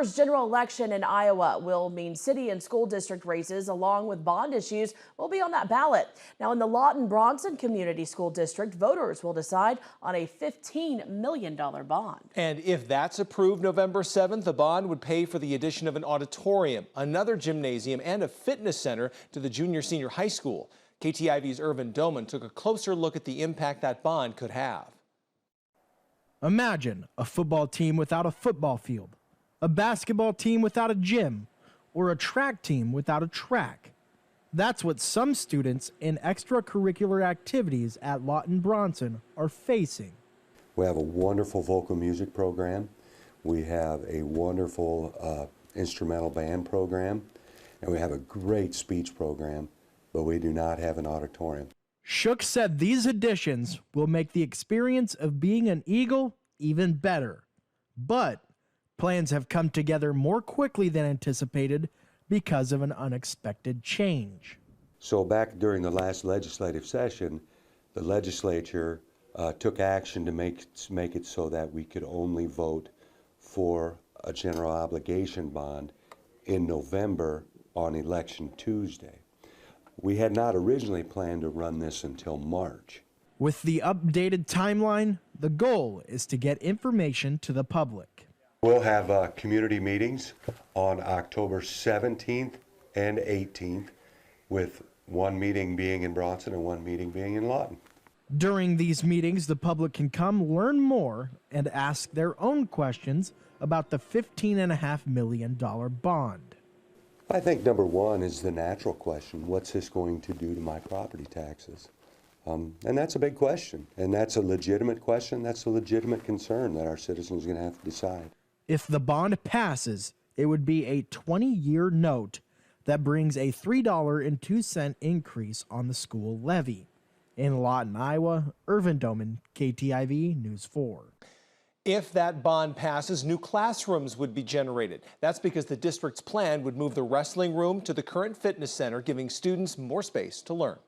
First general election in Iowa will mean city and school district races along with bond issues will be on that ballot. Now in the Lawton-Bronson Community School District, voters will decide on a $15 million bond. And if that's approved November 7th, the bond would pay for the addition of an auditorium, another gymnasium, and a fitness center to the junior-senior high school. KTIV's Irvin Doman took a closer look at the impact that bond could have. Imagine a football team without a football field, a basketball team without a gym, or a track team without a track. That's what some students in extracurricular activities at Lawton-Bronson are facing. We have a wonderful vocal music program. We have a wonderful instrumental band program, and we have a great speech program, but we do not have an auditorium. Shook said these additions will make the experience of being an Eagle even better, but plans have come together more quickly than anticipated because of an unexpected change. So back during the last legislative session, the legislature took action to make it so that we could only vote for a general obligation bond in November on Election Tuesday. We had not originally planned to run this until March. With the updated timeline, the goal is to get information to the public. We'll have community meetings on October 17th and 18th, with one meeting being in Bronson and one meeting being in Lawton. During these meetings, the public can come learn more and ask their own questions about the $15.5 million bond. I think number one is the natural question: what's this going to do to my property taxes? And that's a big question, and that's a legitimate question. That's a legitimate concern that our citizens are going to have to decide. If the bond passes, it would be a 20-year note that brings a $3.02 increase on the school levy. In Lawton, Iowa, Irvin Doman, KTIV News 4. If that bond passes, new classrooms would be generated. That's because the district's plan would move the wrestling room to the current fitness center, giving students more space to learn.